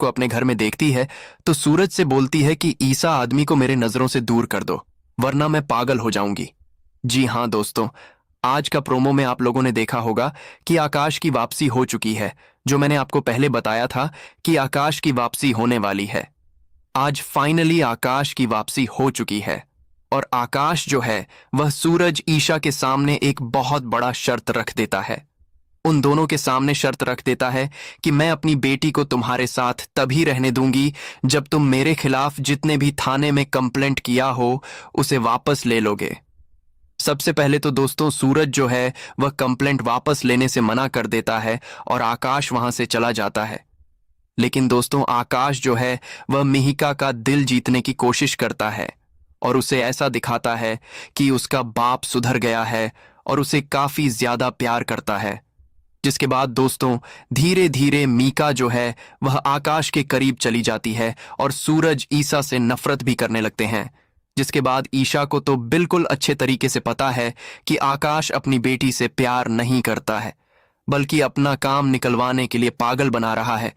को अपने घर में देखती है तो सूरज से बोलती है कि ईसा आदमी को मेरे नजरों से दूर कर दो, वरना मैं पागल हो जाऊंगी। जी हाँ दोस्तों, आज का प्रोमो में आप लोगों ने देखा होगा कि आकाश की वापसी हो चुकी है। जो मैंने आपको पहले बताया था कि आकाश की वापसी होने वाली है, आज फाइनली आकाश की वापसी हो चुकी है। और आकाश जो है वह सूरज ईशा के सामने एक बहुत बड़ा शर्त रख देता है। उन दोनों के सामने शर्त रख देता है कि मैं अपनी बेटी को तुम्हारे साथ तभी रहने दूंगी जब तुम मेरे खिलाफ जितने भी थाने में कंप्लेंट किया हो उसे वापस ले लोगे। सबसे पहले तो दोस्तों सूरज जो है वह कंप्लेंट वापस लेने से मना कर देता है और आकाश वहां से चला जाता है। लेकिन दोस्तों आकाश जो है वह मिहिका का दिल जीतने की कोशिश करता है और उसे ऐसा दिखाता है कि उसका बाप सुधर गया है और उसे काफी ज्यादा प्यार करता है। जिसके बाद दोस्तों धीरे धीरे मीका जो है वह आकाश के करीब चली जाती है और सूरज ईसा से नफरत भी करने लगते हैं। जिसके बाद ईशा को तो बिल्कुल अच्छे तरीके से पता है कि आकाश अपनी बेटी से प्यार नहीं करता है, बल्कि अपना काम निकलवाने के लिए पागल बना रहा है।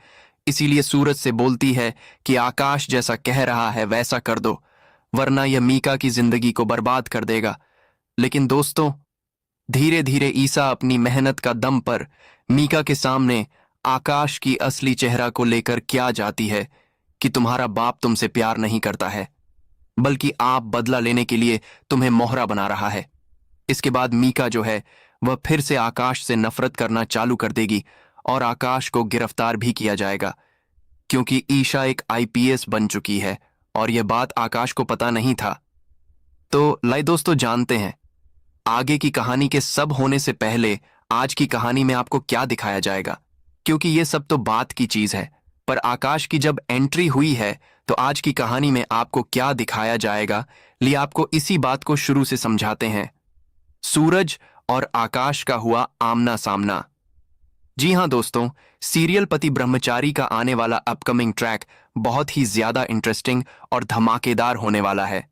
इसीलिए सूरज से बोलती है कि आकाश जैसा कह रहा है वैसा कर दो, वरना यह मीका की जिंदगी को बर्बाद कर देगा। लेकिन दोस्तों धीरे धीरे ईसा अपनी मेहनत का दम पर मीका के सामने आकाश की असली चेहरा को लेकर क्या जाती है कि तुम्हारा बाप तुमसे प्यार नहीं करता है, बल्कि आप बदला लेने के लिए तुम्हें मोहरा बना रहा है। इसके बाद मीका जो है वह फिर से आकाश से नफरत करना चालू कर देगी और आकाश को गिरफ्तार भी किया जाएगा, क्योंकि ईशा एक आईपीएस बन चुकी है और यह बात आकाश को पता नहीं था। तो लाइए दोस्तों जानते हैं आगे की कहानी के सब होने से पहले आज की कहानी में आपको क्या दिखाया जाएगा, क्योंकि ये सब तो बात की चीज है, पर आकाश की जब एंट्री हुई है तो आज की कहानी में आपको क्या दिखाया जाएगा, लिए आपको इसी बात को शुरू से समझाते हैं। सूरज और आकाश का हुआ आमना सामना। जी हां दोस्तों, सीरियल पति ब्रह्मचारी का आने वाला अपकमिंग ट्रैक बहुत ही ज्यादा इंटरेस्टिंग और धमाकेदार होने वाला है।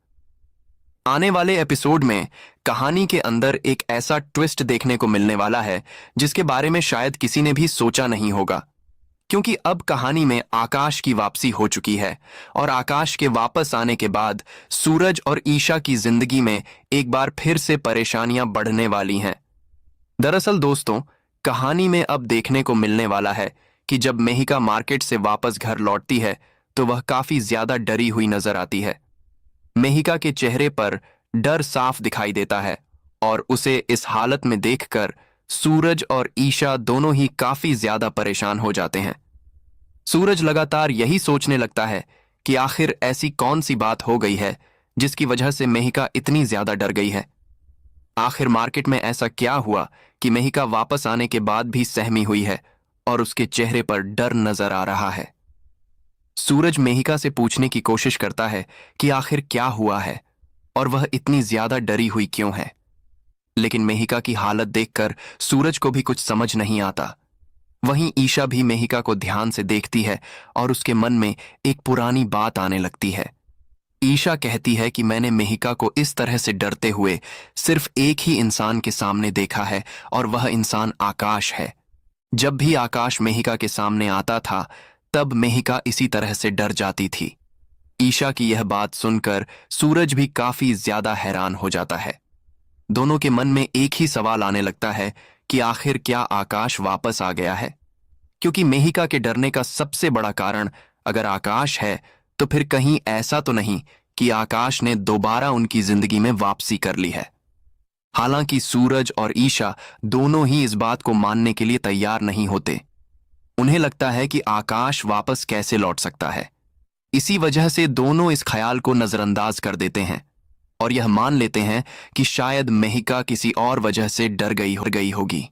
आने वाले एपिसोड में कहानी के अंदर एक ऐसा ट्विस्ट देखने को मिलने वाला है जिसके बारे में शायद किसी ने भी सोचा नहीं होगा, क्योंकि अब कहानी में आकाश की वापसी हो चुकी है और आकाश के वापस आने के बाद सूरज और ईशा की जिंदगी में एक बार फिर से परेशानियां बढ़ने वाली हैं। दरअसल दोस्तों कहानी में अब देखने को मिलने वाला है कि जब मेहिका मार्केट से वापस घर लौटती है तो वह काफी ज्यादा डरी हुई नजर आती है। मेहिका के चेहरे पर डर साफ दिखाई देता है और उसे इस हालत में देखकर सूरज और ईशा दोनों ही काफी ज्यादा परेशान हो जाते हैं। सूरज लगातार यही सोचने लगता है कि आखिर ऐसी कौन सी बात हो गई है जिसकी वजह से मेहिका इतनी ज्यादा डर गई है। आखिर मार्केट में ऐसा क्या हुआ कि मेहिका वापस आने के बाद भी सहमी हुई है और उसके चेहरे पर डर नजर आ रहा है। सूरज मेहिका से पूछने की कोशिश करता है कि आखिर क्या हुआ है और वह इतनी ज्यादा डरी हुई क्यों है, लेकिन मेहिका की हालत देखकर सूरज को भी कुछ समझ नहीं आता। वहीं ईशा भी मेहिका को ध्यान से देखती है और उसके मन में एक पुरानी बात आने लगती है। ईशा कहती है कि मैंने मेहिका को इस तरह से डरते हुए सिर्फ एक ही इंसान के सामने देखा है और वह इंसान आकाश है। जब भी आकाश मेहिका के सामने आता था तब मेहिका इसी तरह से डर जाती थी। ईशा की यह बात सुनकर सूरज भी काफी ज्यादा हैरान हो जाता है। दोनों के मन में एक ही सवाल आने लगता है कि आखिर क्या आकाश वापस आ गया है, क्योंकि मेहिका के डरने का सबसे बड़ा कारण अगर आकाश है तो फिर कहीं ऐसा तो नहीं कि आकाश ने दोबारा उनकी जिंदगी में वापसी कर ली है। हालांकि सूरज और ईशा दोनों ही इस बात को मानने के लिए तैयार नहीं होते। उन्हें लगता है कि आकाश वापस कैसे लौट सकता है। इसी वजह से दोनों इस ख्याल को नजरअंदाज कर देते हैं और यह मान लेते हैं कि शायद मेहिका किसी और वजह से डर गई होगी।